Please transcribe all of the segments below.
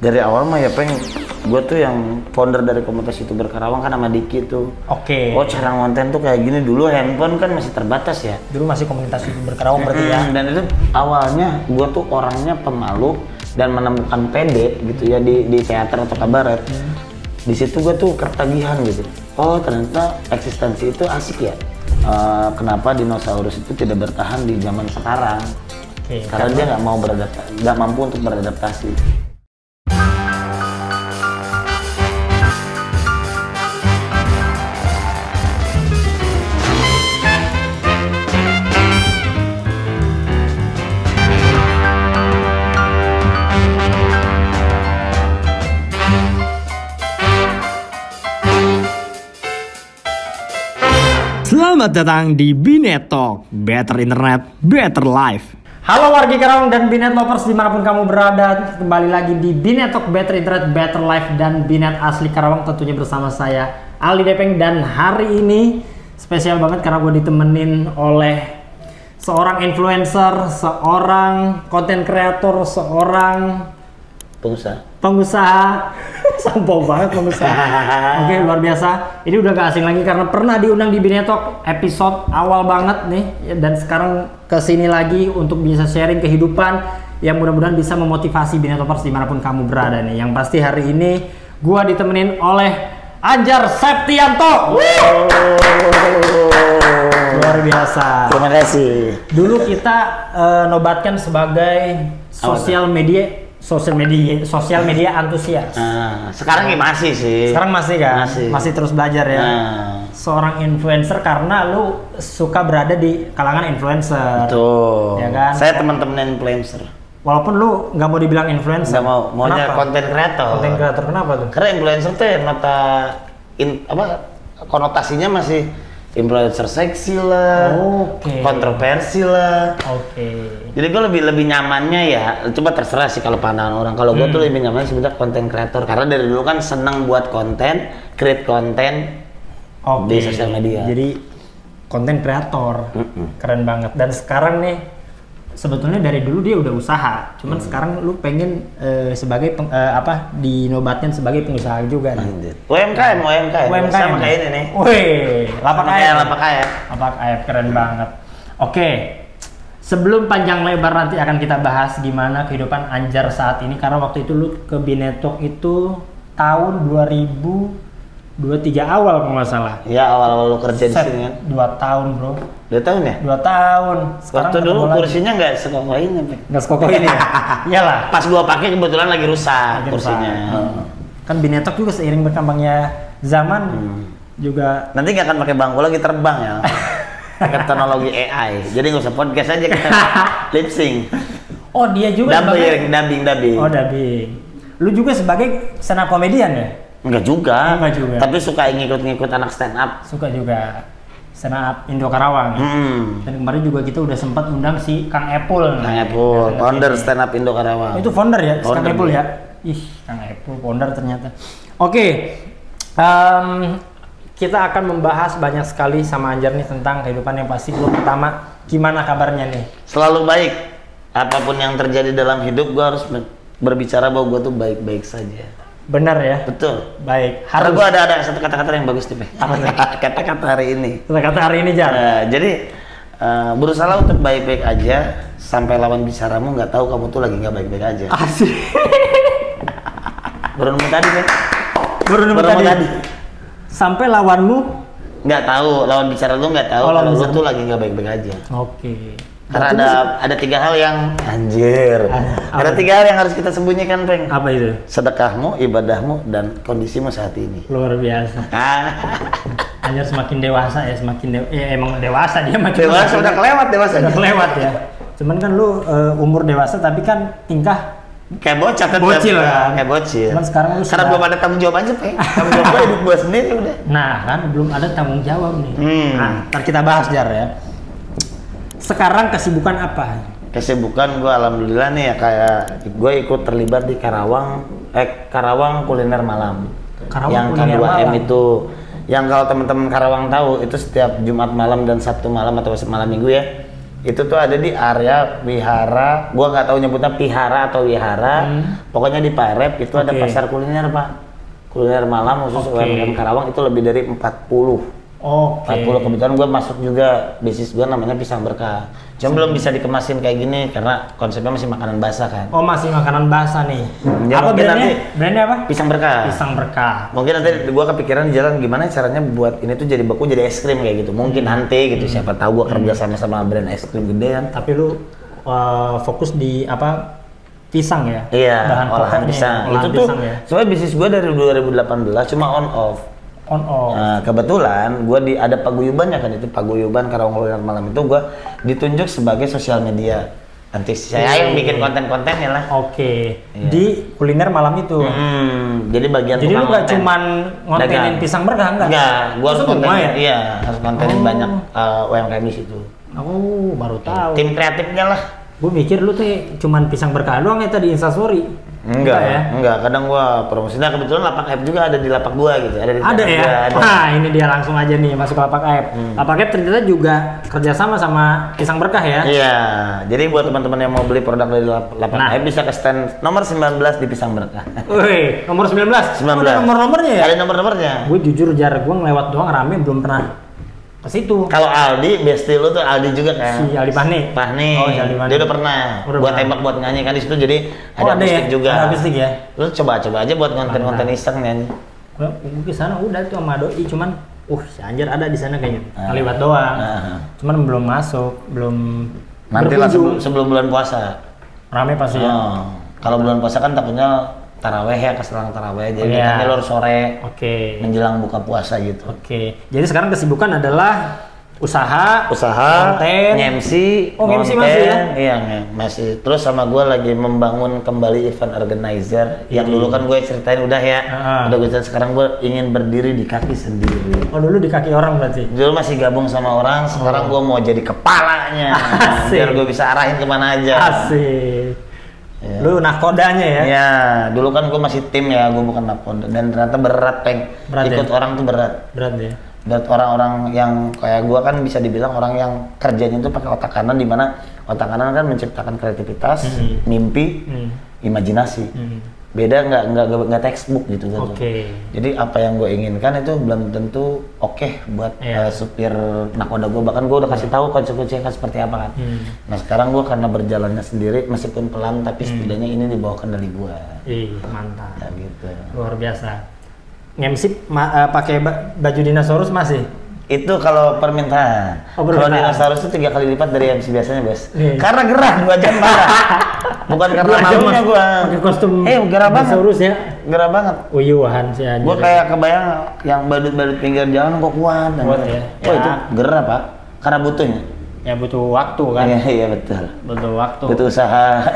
Dari awal mah ya gue tuh yang founder dari komunitas YouTuber Karawang kan sama Diki tuh. Oke. Oh cara konten tuh kayak gini, dulu handphone kan masih terbatas ya. Dulu masih komunitas YouTuber Karawang berarti ya. Dan itu awalnya gue tuh orangnya pemalu dan menemukan PD gitu ya di teater atau kabaret. Di situ gue tuh ketagihan gitu. Oh ternyata eksistensi itu asik ya. Kenapa dinosaurus itu tidak bertahan di zaman sekarang? Karena dia nggak mampu untuk beradaptasi. Selamat datang di Binet Talk, Better Internet, Better Life. Halo warga Karawang dan Binet Lovers dimanapun kamu berada, kembali lagi di Binet Talk, Better Internet, Better Life dan Binet asli Karawang, tentunya bersama saya Ali Depeng. Dan hari ini spesial banget karena gue ditemenin oleh seorang influencer, seorang content creator, seorang pengusaha. Sombong banget pengusaha. Oke, luar biasa. Ini udah gak asing lagi karena pernah diundang di Binet Talk episode awal banget nih, dan sekarang kesini lagi untuk bisa sharing kehidupan yang mudah-mudahan bisa memotivasi Binet Talkers dimanapun kamu berada nih. Yang pasti hari ini gua ditemenin oleh Anjar Septianto. Luar biasa. Terima kasih. Dulu kita nobatkan sebagai sosial media antusias. Sekarang masih sih. Sekarang masih kan? Masih terus belajar ya. Seorang influencer karena lu suka berada di kalangan influencer. Betul. Ya kan? Saya teman-teman influencer. Walaupun lu nggak mau dibilang influencer. Nggak maunya konten kreator. Konten kreator kenapa tuh? Karena influencer tuh konotasinya masih influencer seksi lah, kontroversi lah. Jadi gue lebih nyamannya ya, coba terserah sih kalau pandangan orang. Kalau gue tuh lebih nyaman sebenarnya konten kreator karena dari dulu kan seneng buat konten, create konten di sosial media. Jadi konten kreator, keren banget. Dan sekarang nih sebetulnya dari dulu dia udah usaha, cuman sekarang lu pengen sebagai dinobatkan sebagai pengusaha juga nih. UMKM sama kayak ini nih. Wih, lapak ayam keren banget. Oke, sebelum panjang lebar nanti akan kita bahas gimana kehidupan Anjar saat ini, karena waktu itu lu ke Binet Talk itu tahun 2023 awal kalau nggak salah. Iya, awal-awal lu kerja di sini kan. 2 tahun bro. 2 tahun ya? 2 tahun. Sekarang waktu dulu kursinya nggak sekokoh ini. Nggak sekokoh ini ya? Iyalah. Pas gua pakai kebetulan lagi rusak kursinya. Kan Binet Talk juga seiring berkembangnya zaman juga. Nanti nggak akan pakai bangku lagi, terbang ya. Pakai teknologi AI. Jadi nggak usah podcast aja, kita lip sync. Oh dia juga dubbing. Oh dubbing. Lu juga sebagai stand up comedian ya? Enggak juga. Enggak juga. Tapi suka ngikut anak stand up. Suka juga. Stand up Indo Karawang. Dan kemarin juga kita udah sempat undang si Kang Epul. Kang Epul, founder stand up Indo Karawang. Itu founder ya, Kang Epul ya? Ih, Kang Epul founder ternyata. Oke. Kita akan membahas banyak sekali sama Anjar nih tentang kehidupan yang pasti. Dulu pertama, gimana kabarnya nih? Selalu baik. Apapun yang terjadi dalam hidup, gue harus berbicara bahwa gue tuh baik-baik saja. Benar ya? Betul. Baik. Karena gue ada satu kata-kata yang bagus nih, kata-kata hari ini. Kata-kata hari ini, Jar. Jadi berusaha untuk baik-baik aja sampai lawan bicaramu nggak tahu kamu tuh lagi nggak baik-baik aja. Asik. Baru nemu tadi kan? Baru nemu tadi. Sampai lawanmu nggak tahu, lawan bicara lu nggak tahu kalau lu tuh lagi nggak baik-baik aja. Oke. Karena ada 3 hal yang ada 3 hal yang harus kita sembunyikan, Peng. Apa itu? Sedekahmu, ibadahmu, dan kondisimu saat ini. Luar biasa. Anjar semakin dewasa ya, emang dewasa dia makin dewasa. Udah kelewat dewasa. Udah kelewat ya. Cuman kan lu umur dewasa tapi kan tingkah kayak bocah kan. Bocil kan. Kayak bocil. Cuman sekarang lu karena belum ada tanggung jawab aja, Peng. Tanggung jawab gua hidup gua sendiri udah. Nah, kan belum ada tanggung jawab nih. Nah, ntar kita bahas, Jar ya. Sekarang kesibukan apa? Kesibukan gue alhamdulillah nih ya, kayak gue ikut terlibat di Karawang Kuliner Malam. Yang K2M itu, yang kalau teman-teman Karawang tahu itu setiap Jumat malam dan Sabtu malam atau malam Minggu ya, Itu tuh ada di area wihara, gua nggak tahu nyebutnya pihara atau wihara. Pokoknya di Parep itu ada pasar kuliner, Pak. Kuliner malam khusus UMKM Karawang itu lebih dari 40. 40 kebetulan gue masuk juga, bisnis gue namanya Pisang Berkah. Cuma belum bisa dikemasin kayak gini karena konsepnya masih makanan basah kan. Oh, masih makanan basah nih. Ya, apa brandnya? Brandnya apa? Pisang Berkah. Pisang Berkah. Mungkin nanti gue kepikiran di jalan gimana caranya buat ini tuh jadi beku jadi es krim kayak gitu. Mungkin nanti gitu, siapa tahu gue kerja sama brand es krim gede kan. Tapi lu fokus di apa? Pisang ya? Iya, bahan olahan pisang. Itu tuh soalnya bisnis gue dari 2018 cuma on off. Nah, kebetulan gue ada paguyubannya kan, itu paguyuban Karawang Kuliner Malam itu gue ditunjuk sebagai sosial media. Nanti saya yang bikin konten-kontennya lah. Iya. Di kuliner malam itu. Jadi bagian jadi lu nggak cuman ngontenin Pisang Berkah enggak? Enggak, gue harus kontenin. Ya? Iya, harus kontenin banyak UMKM di situ. Oh, baru tahu. Tim kreatifnya lah. Gue mikir lu tuh cuman Pisang Berkah doang ya tadi Instastory. Enggak, kadang gua promosinya kebetulan Lapak App juga ada di lapak gua gitu. Ada ya? Ada. Nah, ini dia langsung aja nih masuk ke Lapak App. Lapak App ternyata juga kerjasama sama Pisang Berkah ya? Iya, jadi buat teman-teman yang mau beli produk dari Lapak App bisa ke stand nomor 19 di Pisang Berkah. Wih, nomor 19? 19. Ada nomor-nomornya ya? Ada nomor-nomornya. Gue jujur gua ngelewat doang rame, belum pernah ke situ. Kalau Aldi, bestie lu tuh Aldi juga kan? Si Aldi Pahni. Oh, si Aldi Pahni. Dia udah pernah buat tembak buat nyanyi kan di situ, jadi ada akustik juga. Ada akustik ya? Lu coba aja buat konten-konten iseng nyanyi. Gue kesana udah tuh sama Doi, cuman si Anjar ada di sana kayaknya. Kaliwat doang. Cuman belum masuk, belum. Nanti lah sebelum bulan puasa. Rame pasti ya. Kalau bulan puasa kan takutnya taraweh ya, keselang taraweh, jadi kita lor sore menjelang buka puasa gitu. Jadi sekarang kesibukan adalah usaha, konten, MC, MC masih ya? Iya, masih. Terus sama gue lagi membangun kembali event organizer. Yang dulu kan gue ceritain udah ya, udah gue ceritain, sekarang gue ingin berdiri di kaki sendiri. Oh, dulu di kaki orang berarti? Dulu masih gabung sama orang, sekarang gue mau jadi kepalanya. Biar gue bisa arahin kemana aja. Asik. Ya. Lu nakodanya ya? Iya, dulu kan gue masih tim ya, gue bukan nakoda. Dan ternyata berat, ikut orang tuh berat. Berat ya? Berat orang-orang yang kayak gue kan bisa dibilang orang yang kerjanya itu pakai otak kanan, dimana otak kanan kan menciptakan kreativitas, mimpi, imajinasi. Beda nggak textbook gitu kan. Jadi apa yang gue inginkan itu belum tentu buat supir nakoda gue, bahkan gue udah kasih tahu konsekuensinya seperti apa kan. Nah sekarang gue karena berjalannya sendiri meskipun pelan tapi setidaknya ini di bawah kendali gue. Mantap. Ya, gitu. Luar biasa. Nge-MC pakai baju dinosaurus masih? Itu kalau permintaan. Kalau dinosaurus itu 3 kali lipat dari MC biasanya, Bos. Karena gerah 2 jam parah. Bukan karena malunya gua. Pakai kostum gerah banget. Dinosaurus ya. Gerah banget. Uyuhan sih aja. Gua kayak kebayang yang badut-badut pinggir jalan kok kuat ya. Itu gerah, Pak. Karena butuhnya. Ya butuh waktu kan. Iya betul. Butuh waktu. Butuh usaha.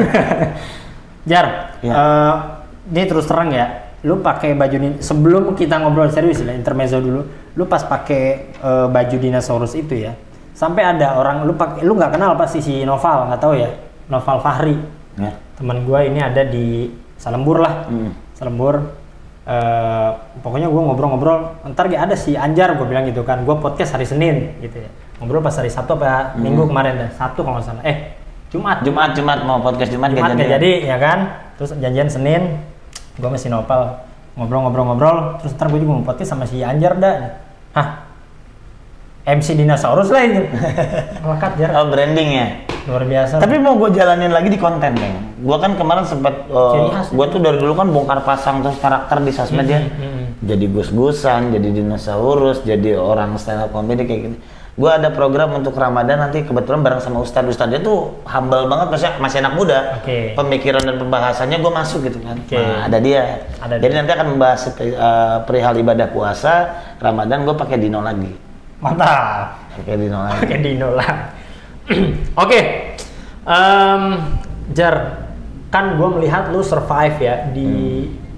Jar, ini terus terang ya. Lu pakai baju sebelum kita ngobrol serius lah, intermezzo dulu. Lu pas pakai baju dinosaurus itu ya, sampai ada orang lu nggak kenal pasti si Noval, nggak tahu ya, Noval Fahri. Teman gua ini ada di Salembur lah. Salembur. Pokoknya gua ngobrol-ngobrol, ntar ada si Anjar, gua bilang gitu kan. Gua podcast hari Senin gitu ya. Ngobrol pas hari Sabtu apa Minggu kemarin dah. Sabtu kalau nggak salah. Jumat mau podcast Jumat nggak jadi ya kan. Terus janjian Senin. Gue masih Nopal ngobrol, terus ntar gue juga mau podcast sama si Anjar dah. MC dinosaurus lah ini. Melekat Jar. Oh, branding ya. Luar biasa. Tapi mau gue jalanin lagi di konten, Bang. Gue kan kemarin sempat gue tuh dari dulu kan bongkar pasang terus karakter di sosmed ya. Jadi gus-gusan, jadi dinosaurus, jadi orang stand up comedy kayak gitu. Gue ada program untuk Ramadan nanti kebetulan bareng sama Ustadz dia tuh humble banget, masih anak muda. Pemikiran dan pembahasannya gue masuk gitu kan. Nah, ada dia. Jadi nanti akan membahas perihal ibadah puasa Ramadan, gue pakai Dino lagi. Mantap. Pakai Dino lagi. Pakai Dino lah. Oke. Jar, kan gue melihat lu survive ya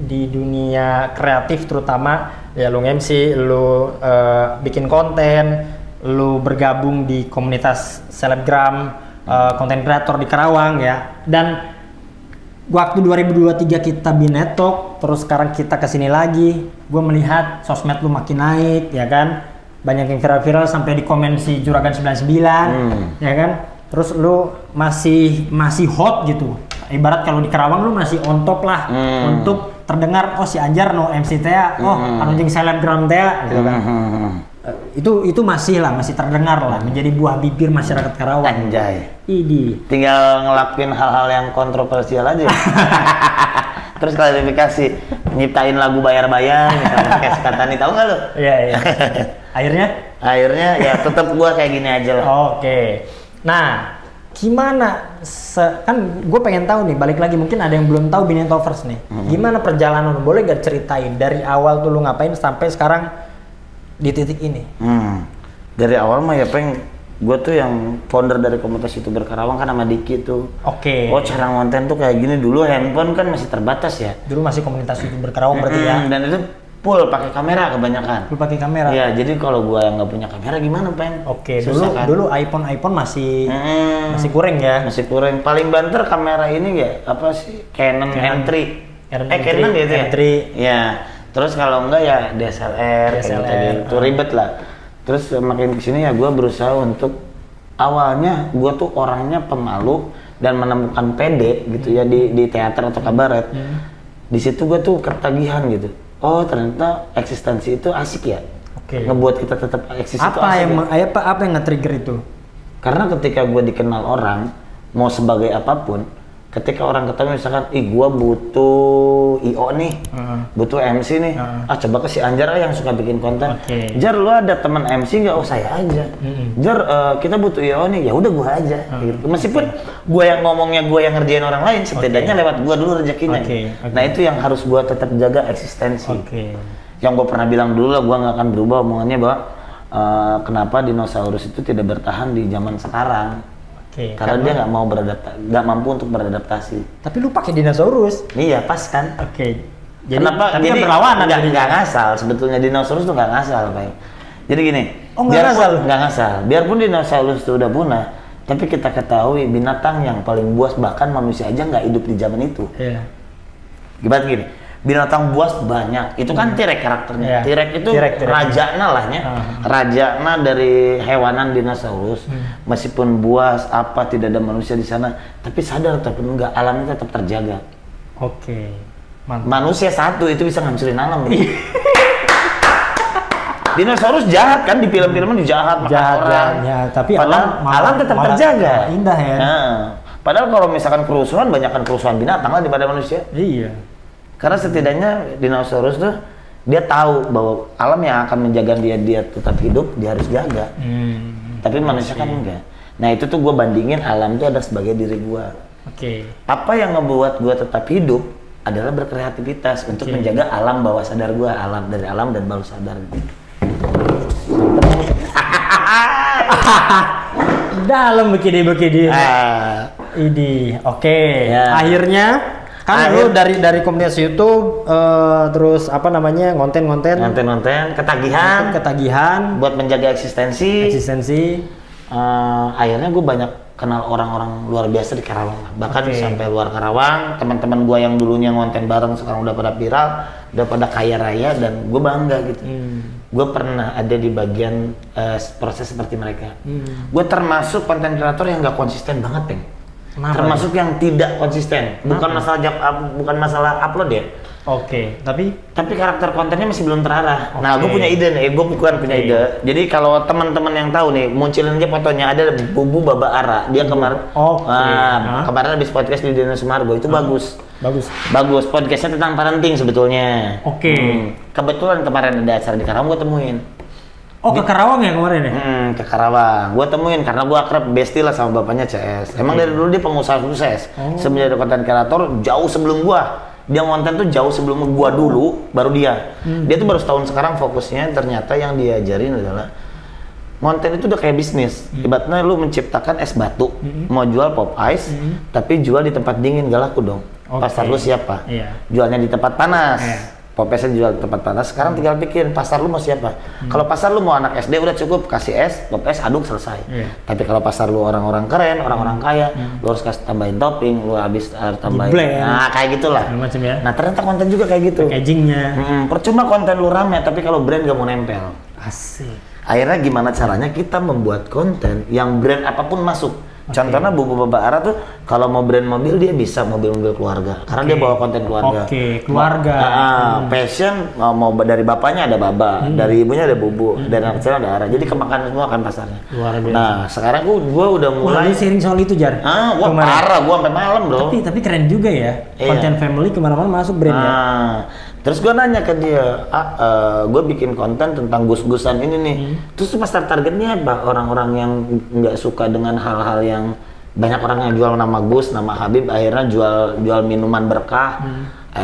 di dunia kreatif, terutama ya lu MC, lu bikin konten, lu bergabung di komunitas selebgram, konten kreator di Karawang ya. Dan waktu 2023 kita Binetok, terus sekarang kita kesini lagi, gue melihat sosmed lu makin naik ya kan. Banyak yang viral-viral sampai di komen si Juragan 99 ya kan. terus lu masih hot gitu. Ibarat kalau di Karawang lu masih on top lah untuk terdengar, oh si Anjar no MC teh, oh anu jeung selebgram teh gitu kan. Itu masih terdengar lah, menjadi buah bibir masyarakat Karawang. Anjay. Idi. Tinggal ngelakuin hal-hal yang kontroversial aja. Terus klarifikasi, nyiptain lagu bayar-bayar misalnya kayak Sekatani, tahu nggak lo? Iya. Akhirnya ya tetap gua kayak gini aja lah. Oke. Nah, gimana kan gue pengen tahu nih, balik lagi mungkin ada yang belum tahu Binetovers nih. Gimana perjalanan lu? Boleh gak ceritain dari awal tuh lu ngapain sampai sekarang di titik ini? Dari awal mah ya gue tuh yang founder dari komunitas YouTuber Karawang kan sama Diki tuh. Oke. Oh, cara konten tuh kayak gini, dulu handphone kan masih terbatas ya. Dulu masih komunitas YouTuber Karawang berarti ya. Dan itu full pakai kamera kebanyakan. Full pakai kamera. Iya, jadi kalau gua yang nggak punya kamera gimana, Peng? Oke, Susah, dulu iPhone masih kurang ya. Masih kurang. Paling banter kamera ini ya apa sih? Canon M3. Canon gitu ya? M3. Iya. Terus kalau enggak ya DSLR. Itu ribet lah. Terus makin kesini ya gua berusaha untuk awalnya gua tuh orangnya pemalu dan menemukan PD gitu ya di teater atau kabaret. Di situ gua tuh ketagihan gitu. Oh, ternyata eksistensi itu asik ya. Oke. Ngebuat kita tetap eksis itu asik. Apa yang nge-trigger itu? Karena ketika gue dikenal orang, mau sebagai apapun, ketika orang ketemu misalkan, gue butuh IO nih, butuh MC nih, coba ke si Anjar yang suka bikin konten. Jar, lu ada teman MC nggak? Oh, saya aja. Jar, kita butuh IO nih, ya udah gue aja. Gitu. Meskipun gue yang ngomongnya, gue yang ngerjain orang lain, setidaknya lewat gue dulu rezekinya. Nah itu yang harus gue tetap jaga eksistensi. Yang gue pernah bilang dulu lah, gue nggak akan berubah omongannya bahwa kenapa dinosaurus itu tidak bertahan di zaman sekarang. Karena dia nggak mampu untuk beradaptasi. Tapi lu pakai dinosaurus? Iya, pas kan? Jadi, kenapa? Tapi jadi berlawanan nggak ngasal sebetulnya, dinosaurus tuh nggak ngasal, Pak. Jadi gini, nggak ngasal. Biarpun dinosaurus itu udah punah, tapi kita ketahui binatang yang paling buas, bahkan manusia aja nggak hidup di zaman itu. Gimana gini? Binatang buas banyak, itu kan T-Rex karakternya. T-Rex itu rajana lahnya, rajana dari hewanan dinosaurus. Meskipun buas apa tidak ada manusia di sana, tapi sadar ataupun enggak, alamnya tetap terjaga. Manusia satu itu bisa ngancurin alam. Dinosaurus jahat kan, di film-filmnya jahat makan orang. Ya, tapi alam tetap terjaga. Indah ya. Padahal kalau misalkan kerusuhan, banyakkan kerusuhan binatang lah daripada manusia. Iya. Karena setidaknya dinosaurus tuh dia tahu bahwa alam yang akan menjaga dia tetap hidup, dia harus jaga. Tapi manusia kan enggak. Nah itu tuh gue bandingin alam tuh ada sebagai diri gue. Apa yang ngebuat gue tetap hidup adalah berkreativitas untuk menjaga alam bawah sadar gue, dari alam dan bawah sadar. Dalam begini. Ini akhirnya kan lu dari komunitas YouTube terus konten ketagihan buat menjaga eksistensi. Akhirnya gue banyak kenal orang-orang luar biasa di Karawang, bahkan sampai luar Karawang. Teman-teman gue yang dulunya ngonten bareng sekarang udah pada viral, udah pada kaya raya, dan gue bangga gitu. Gue pernah ada di bagian proses seperti mereka. Gue termasuk konten kreator yang nggak konsisten banget, Peng. Termasuk yang tidak konsisten. Bukan masalah upload ya. Tapi karakter kontennya masih belum terarah. Nah, gue punya ide nih. Gue punya ide. Jadi kalau teman-teman yang tahu nih, munculin aja fotonya, ada Bubu Baba Ara. Dia kemarin kemarin habis podcast di Dino Sumargo, itu bagus. Podcastnya tentang parenting sebetulnya. Kebetulan kemarin ada acara di Karawang, gue temuin. Ke Karawang ya kemarin ya? Ke Karawang. Gue temuin karena gue akrab bestie lah sama bapaknya CS. Emang dari dulu dia pengusaha sukses. Sebelum jadi konten kreator, jauh sebelum gue. Dia ngonten tuh jauh sebelum gue dulu, baru dia. Dia tuh baru setahun sekarang fokusnya, ternyata yang diajarin adalah konten itu udah kayak bisnis. Ibaratnya lu menciptakan es batu, mau jual pop ice, tapi jual di tempat dingin, gak laku dong. Pasar lu siapa? Jualnya di tempat panas. Pop ice jual di tempat panas. Sekarang tinggal pikir pasar lu mau siapa? Kalau pasar lu mau anak SD udah cukup kasih es, pop ice aduk selesai. Tapi kalau pasar lu orang-orang keren, orang-orang kaya, lu harus kasih tambahin topping, lu habis tambahin. Nah, kayak gitulah. Nah, ternyata konten juga kayak gitu. Packagingnya. Percuma konten lu rame, tapi kalau brand gak mau nempel. Asik. Akhirnya gimana caranya kita membuat konten yang brand apapun masuk. Contohnya Bubu Babara tuh kalau mau brand mobil dia bisa mobil-mobil keluarga karena dia bawa konten keluarga. Keluarga. Passion mau dari bapaknya ada Baba, dari ibunya ada Bubu, dari anak kecil ada Ara. Jadi kemakan semua kan pasarnya. Luar biasa. Nah, sekarang gua udah mulai sharing soal itu, Jar. Gua parah, gua sampai malam, Bro. Tapi keren juga ya. Konten family kemana-mana masuk brand ya. Terus gue nanya ke dia, gue bikin konten tentang gus-gusan ini nih. Terus pasar targetnya apa? Orang-orang yang nggak suka dengan hal-hal yang banyak orang yang jual nama Gus, nama Habib, akhirnya jual minuman berkah,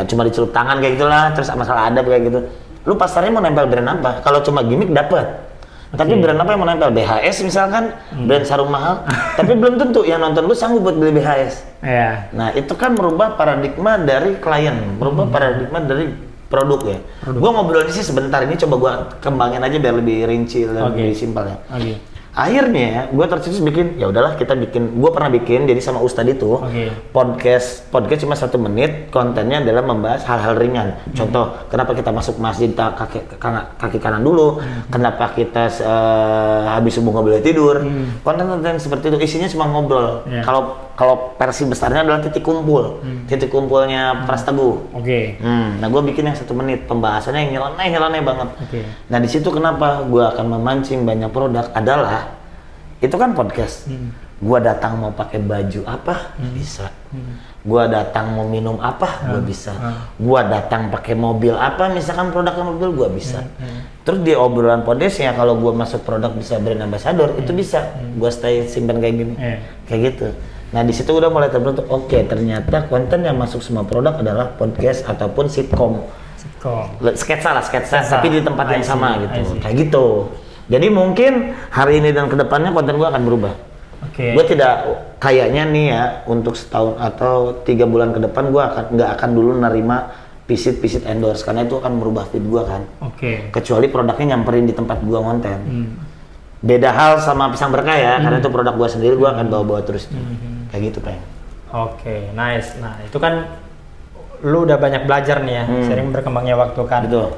cuma dicelup tangan kayak gitulah. Terus masalah adab kayak gitu. Lu pasarnya mau nempel brand apa? Kalau cuma gimmick dapat. Tapi brand apa yang mau nempel? BHS misalkan, brand sarung mahal. Tapi belum tentu yang nonton lu sanggup buat beli BHS. Nah itu kan merubah paradigma dari klien, merubah paradigma dari produk ya. Gue ngobrol sih sebentar ini, coba gue kembangin aja biar lebih rinci dan lebih simpel ya. Akhirnya gue tercetus bikin, ya udahlah kita bikin. Gue pernah bikin jadi sama Ustadz itu podcast cuma 1 menit, kontennya adalah membahas hal-hal ringan. Contoh, kenapa kita masuk masjid kaki kanan dulu, kenapa kita habis subuh nggak boleh tidur. Konten-konten seperti itu isinya cuma ngobrol. Kalau versi besarnya adalah titik kumpulnya Pras Teguh. Nah gue bikin yang 1 menit, pembahasannya yang nyeleneh banget. Nah di situ kenapa gue akan memancing banyak produk adalah itu kan podcast. Gua datang mau pakai baju apa bisa. Gua datang mau minum apa gua bisa. Gua datang pakai mobil apa misalkan produknya mobil gua bisa. Terus di obrolan podcastnya kalau gua masuk produk bisa brand ambassador itu bisa. Gua stay simpan kayak gini. Kayak gitu. Nah di situ udah mulai terbentuk. Oke, ternyata konten yang masuk semua produk adalah podcast ataupun sitkom. Sketsa tapi di tempat yang sama gitu. Kayak gitu. Jadi mungkin hari ini dan kedepannya konten gue akan berubah. Gue tidak kayaknya nih ya untuk setahun atau 3 bulan ke depan gue nggak akan dulu nerima visit endorse karena itu akan merubah feed gue kan. Kecuali produknya nyamperin di tempat gue konten. Beda hal sama pisang berkah ya, karena itu produk gue sendiri gue akan bawa terus. Kayak gitu Peng. Nice. Nah itu kan lu udah banyak belajar nih ya, sering berkembangnya waktu kan. Betul.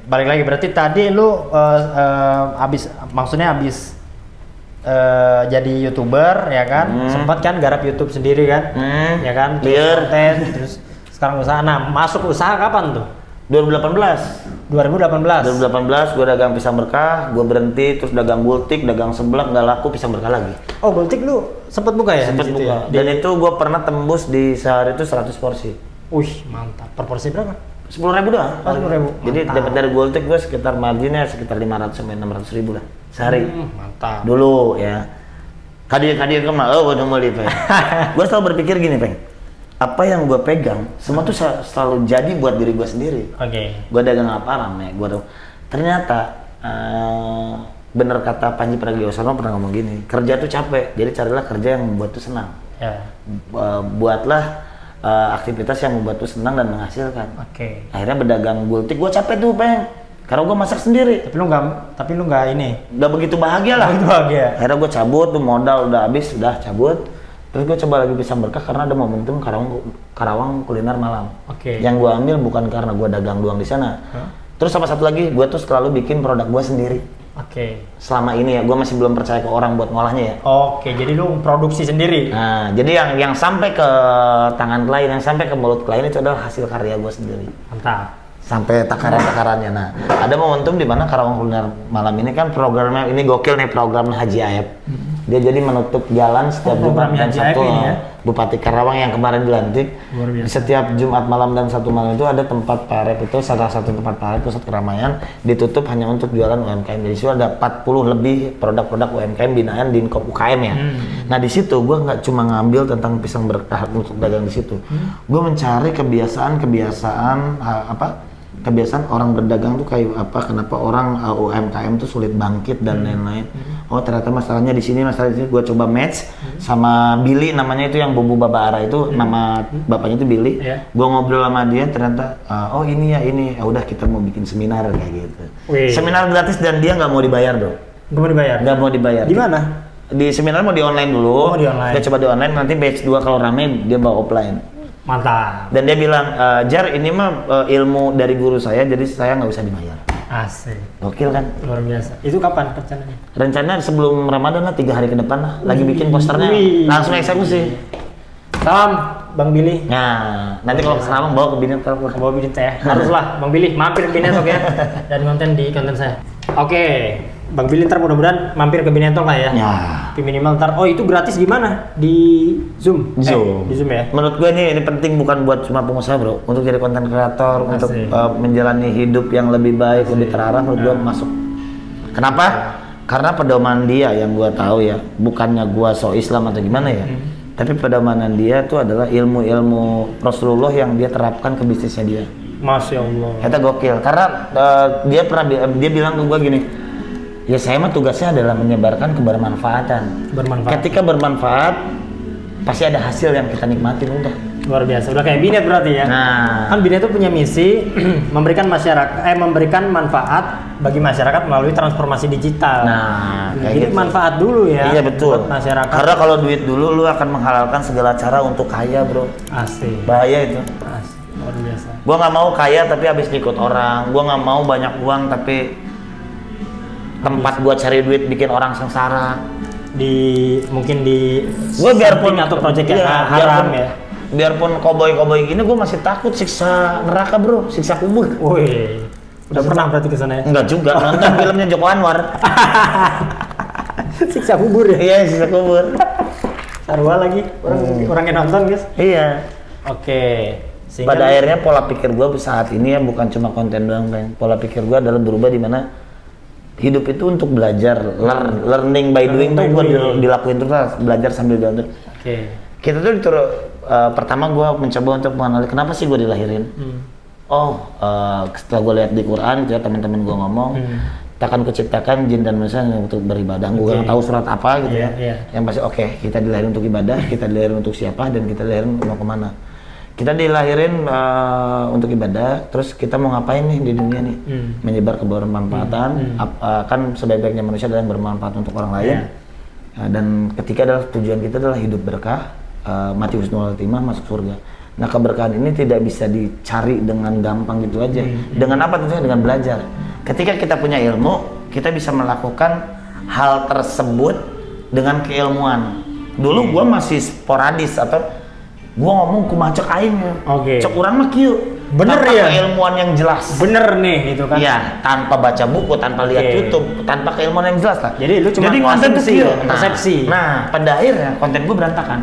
Balik lagi berarti tadi lu abis jadi YouTuber ya kan, sempat kan garap YouTube sendiri kan, ya kan, konten, terus sekarang usaha. Nah masuk usaha kapan tuh? 2018 gue dagang pisang berkah, gue berhenti terus dagang gultik, dagang seblak nggak laku, pisang berkah lagi. Gultik lu sempet buka ya? Sempet buka. Dan itu gue pernah tembus di sehari itu 100 porsi. Mantap. Per porsi berapa? 10.000 doang. 10.000. Jadi dapat dari gultik gue sekitar marginnya sekitar 500 sampai 600.000 lah sehari. Mantap. Dulu ya. Kadir kemana? Gue mau di Peng. Gue selalu berpikir gini Peng. Apa yang gue pegang semua tuh selalu jadi buat diri gue sendiri. Gue dagang apa rame. Ternyata bener kata Panji Pragiwaksono pernah ngomong gini. Kerja tuh capek. Jadi carilah kerja yang membuat tuh senang. Buatlah aktivitas yang membuat tuh senang dan menghasilkan. Akhirnya berdagang gultik gue capek tuh Peng, karena gue masak sendiri. Tapi lu nggak ini. Udah begitu bahagia lah. Akhirnya gue cabut tuh, modal udah habis, udah cabut. Terus gue coba lagi pisang berkah karena ada momentum Karawang kuliner malam. Yang gue ambil bukan karena gue dagang doang di sana. Terus sama satu lagi, gue tuh selalu bikin produk gue sendiri. Selama ini ya, gue masih belum percaya ke orang buat ngolahnya ya. Jadi lu produksi sendiri? Nah, jadi yang sampai ke tangan klien, yang sampai ke mulut klien itu adalah hasil karya gue sendiri. Mantap. Sampai takaran-takarannya. Nah, ada momentum di mana Karawang Kuliner Malam ini kan programnya, ini gokil nih programnya Haji Aep. Dia jadi menutup jalan setiap Jumat dan Sabtu. Bupati Karawang yang kemarin dilantik. Setiap Jumat malam dan Sabtu malam itu ada tempat Pak Arep, itu salah satu tempat Pak Arep, pusat keramaian, ditutup hanya untuk jualan UMKM. Jadi situ ada 40 lebih produk-produk UMKM binaan di UKM ya. Nah di situ gue nggak cuma ngambil tentang pisang berkah untuk dagang di situ. Gue mencari kebiasaan orang berdagang tuh kayak apa, kenapa orang UMKM tuh sulit bangkit dan lain-lain. Oh ternyata masalahnya di sini, gue coba match sama Billy, namanya itu yang Bubu Babara itu, nama bapaknya itu Billy. Gue ngobrol sama dia, ternyata oh ini ya udah kita mau bikin seminar kayak gitu. Seminar gratis dan dia nggak mau dibayar dong. Nggak mau dibayar. Di mana? Di seminar mau di online dulu. Dia coba di online, nanti batch 2 kalau rame dia bawa offline. Mantap. Dan dia bilang, Jar ini mah ilmu dari guru saya, jadi saya nggak usah dibayar. Asik. Gokil kan? Luar biasa. Itu kapan rencananya? Rencana sebelum Ramadan lah, 3 hari ke depan lah. Lagi bikin posternya, langsung eksekusi. Salam Bang Billy. Nah, nanti kalau ke Semarang bawa ke Binetok. Ke bawah Binetok ya. Haruslah Bang Billy mampir ke Binetok ya. Dan konten di konten saya. Oke, Bang Billy ntar mudah-mudahan mampir ke Binetok lah ya. Ya. Tapi minimal ntar. Oh itu gratis di mana? Di Zoom. Zoom. Di Zoom ya. Menurut gue ini penting bukan buat cuma pengusaha bro, untuk jadi konten kreator, untuk menjalani hidup yang lebih baik, lebih terarah. Menurut gue masuk. Kenapa? Karena pedoman dia yang gue tahu ya, bukannya gue so Islam atau gimana ya. Tapi pedomanan dia itu adalah ilmu-ilmu Rasulullah yang dia terapkan ke bisnisnya dia. Masya Allah. Itu gokil. Karena dia bilang ke gue gini, ya saya mah tugasnya adalah menyebarkan kebermanfaatan. Ketika bermanfaat, pasti ada hasil yang kita nikmatin udah. Luar biasa. Udah kayak Binet berarti ya. Nah, kan Binet itu punya misi memberikan manfaat bagi masyarakat melalui transformasi digital. Nah, jadi gitu. Manfaat dulu ya. Iya betul. Buat masyarakat. Karena kalau duit dulu lu akan menghalalkan segala cara untuk kaya, bro. Asik. Bahaya itu. Asik. Luar biasa. Gua nggak mau kaya tapi habis ngikut orang. Gua nggak mau banyak uang tapi tempat gua cari duit bikin orang sengsara. Mungkin di gua biarpun atau proyek yang haram ya. Biarpun koboi gitu, gue masih takut siksa neraka bro, siksa kubur. Woi, udah pernah berarti ke sana ya? Enggak juga, nonton filmnya Joko Anwar. Siksa kubur ya? Iya, siksa kubur. Sarwa lagi, orang yang nonton guys. Iya. Oke. Pada akhirnya pola pikir gue saat ini ya bukan cuma konten doang, Bang. Pola pikir gue adalah berubah di mana hidup itu untuk belajar, learning by doing tuh gue dilakuin terus, belajar sambil jalan. Oke. Kita tuh pertama gue mencoba untuk mengenali kenapa sih gue dilahirin. Setelah gue lihat di Quran gitu ya, teman-teman gue ngomong, takkan kuciptakan jin dan manusia untuk beribadah. Gue nggak tahu surat apa gitu ya. Yang pasti kita dilahirin untuk ibadah, kita dilahirin untuk siapa, dan kita dilahirin mau kemana. Kita dilahirin untuk ibadah, terus kita mau ngapain nih di dunia nih? Menyebar kebermanfaatan. Kan sebaik-baiknya manusia adalah yang bermanfaat untuk orang lain. Dan ketika adalah tujuan kita adalah hidup berkah, mati husnul khotimah, masuk surga. Nah keberkahan ini tidak bisa dicari dengan gampang gitu aja. Dengan apa tentunya? Dengan belajar. Ketika kita punya ilmu, kita bisa melakukan hal tersebut dengan keilmuan. Dulu gua masih sporadis atau gua ngomong kumacek aingnya. Cek urang mah kieu. Bener tanpa ya? Keilmuan yang jelas. Bener nih gitu kan? Iya, tanpa baca buku, tanpa lihat YouTube, tanpa keilmuan yang jelas lah. Jadi lu cuma konten ya, persepsi. Nah, pada akhirnya konten gue berantakan.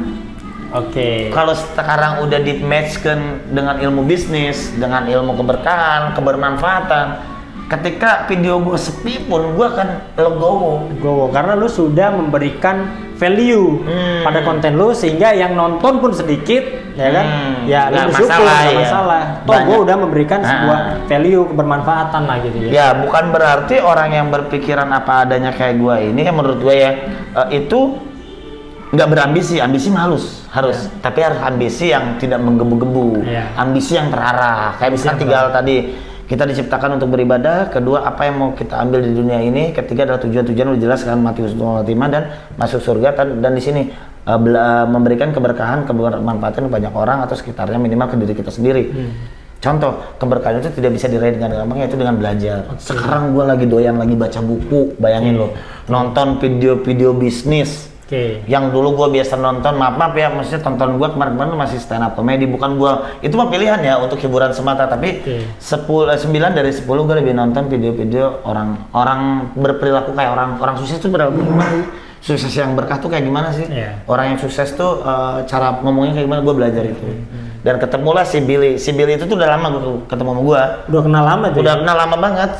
Kalau sekarang udah di matchkan dengan ilmu bisnis, dengan ilmu keberkahan, kebermanfaatan, ketika video gue sepi pun gue akan legowo. Karena lu sudah memberikan value pada konten lu sehingga yang nonton pun sedikit, ya kan? Ya lu bersyukur, nggak masalah. Toh gue udah memberikan sebuah value kebermanfaatan lah gitu ya. Ya bukan berarti orang yang berpikiran apa adanya kayak gue ini, yang menurut gue ya itu nggak berambisi, ambisi mah harus, tapi harus ambisi yang tidak menggebu-gebu, ambisi yang terarah. Kayak misalnya tinggal tadi kita diciptakan untuk beribadah, kedua apa yang mau kita ambil di dunia ini, ketiga adalah tujuan-tujuan udah jelas kan, mati husnul khotimah dan masuk surga, dan di sini memberikan keberkahan, kebermanfaatan banyak orang atau sekitarnya, minimal ke diri kita sendiri. Contoh, keberkahan itu tidak bisa diraih dengan gampang, yaitu dengan belajar. Sekarang gue lagi doyan lagi baca buku, bayangin lo, nonton video-video bisnis. Yang dulu gue biasa nonton, maaf ya, maksudnya tonton gue kemarin-kemarin masih stand up comedy, bukan gue, itu mah pilihan ya untuk hiburan semata, tapi 9 dari 10 gue lebih nonton video-video orang berperilaku kayak orang sukses tuh sukses yang berkah tuh kayak gimana sih? Orang yang sukses tuh cara ngomongnya kayak gimana, gue belajar itu. Dan ketemulah si Billy itu tuh udah lama gue ketemu sama gue. Udah kenal lama tuh? Udah kenal lama banget,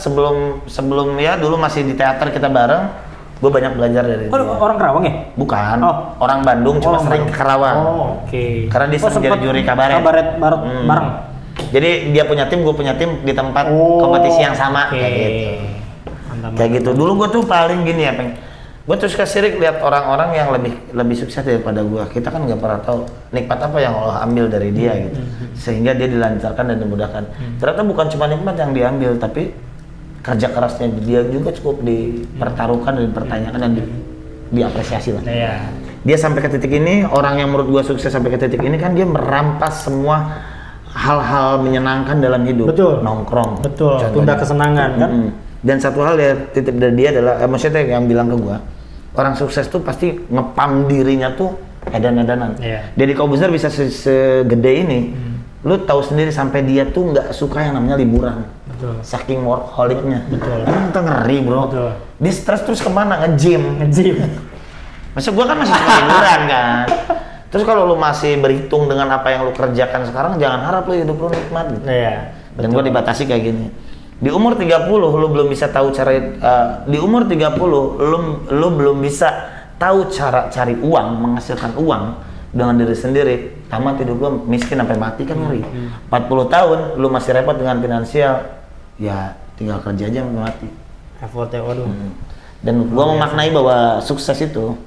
sebelum ya dulu masih di teater kita bareng. Gue banyak belajar dari dia. Orang Karawang ya? Bukan, orang Bandung, cuma sering ke Karawang. Karena dia sering jadi juri kabaret bareng. Jadi dia punya tim, gue punya tim di tempat kompetisi yang sama, kayak gitu. Kayak gitu. Dulu gue tuh paling gini ya, gue tuh suka sirik lihat orang-orang yang lebih sukses daripada gue. Kita kan nggak pernah tahu nikmat apa yang Allah ambil dari dia gitu, sehingga dia dilancarkan dan dimudahkan. Ternyata bukan cuma nikmat yang diambil, tapi kerja kerasnya dia juga cukup dipertaruhkan dan dipertanyakan dan diapresiasi lah. Dia sampai ke titik ini, orang yang menurut gua sukses sampai ke titik ini kan dia merampas semua hal-hal menyenangkan dalam hidup. Betul. Nongkrong. Betul. Contohnya. Tunda kesenangan kan. Dan satu hal ya titip dari dia adalah, maksudnya yang bilang ke gua, orang sukses tuh pasti ngepam dirinya tuh edan-edanan. Iya. Deddy Corbuzier bisa segede ini. Lu tahu sendiri sampai dia tuh nggak suka yang namanya liburan. Betul. Saking workaholic-nya. Betul. Emang tuh ngeri bro. Betul. Dia stres terus kemana? Nge-gym. Nge-gym. Masa gua kan masih suka liburan kan. Terus kalau lu masih berhitung dengan apa yang lu kerjakan sekarang, jangan harap lu hidup lu nikmat gitu. Iya. Dan gua dibatasi kayak gini. Di umur 30 lu belum bisa tahu cara di umur 30 lu belum bisa tahu cara cari uang, menghasilkan uang dengan diri sendiri. Tamat hidup lu miskin sampai mati kan ngeri. 40 tahun lu masih repot dengan finansial, ya tinggal kerja aja sampai mati. Effortnya waduh. Dan gua memaknai bahwa sukses itu.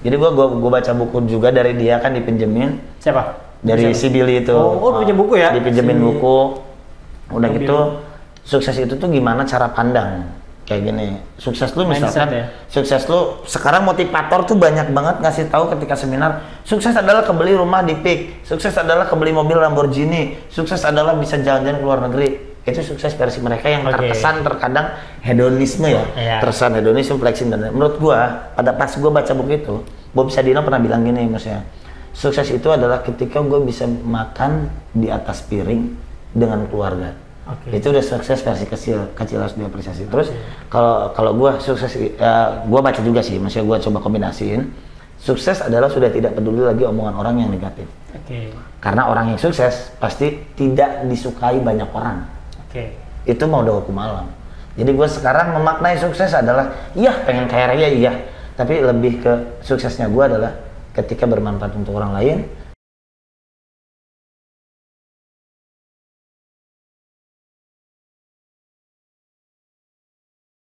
Jadi gua baca buku juga dari dia kan dipinjemin. Siapa? Dari si Billy itu. Oh, pinjam buku ya? Dipinjemin buku. Udah Billy. gitu, sukses itu tuh gimana cara pandang. Kayak gini, sukses lu misalkan, Mindset ya? sukses lu sekarang motivator tuh banyak banget ngasih tahu ketika seminar, sukses adalah kebeli rumah di Peak, sukses adalah kebeli mobil Lamborghini, sukses adalah bisa jalan-jalan ke luar negeri. Itu sukses versi mereka yang terkesan terkadang hedonisme ya, terkesan hedonisme, flexing dan menurut gua pada pas gua baca buku itu, Bob Sadino pernah bilang gini maksudnya, sukses itu adalah ketika gua bisa makan di atas piring dengan keluarga. Itu udah sukses versi kecil harus diapresiasi. Terus kalau gua sukses, gua baca juga sih, maksudnya gua coba kombinasiin. Sukses adalah sudah tidak peduli lagi omongan orang yang negatif. Karena orang yang sukses pasti tidak disukai banyak orang. Itu mau udah hukum alam. Jadi gua sekarang memaknai sukses adalah, iya pengen kaya raya iya, tapi lebih ke suksesnya gua adalah ketika bermanfaat untuk orang lain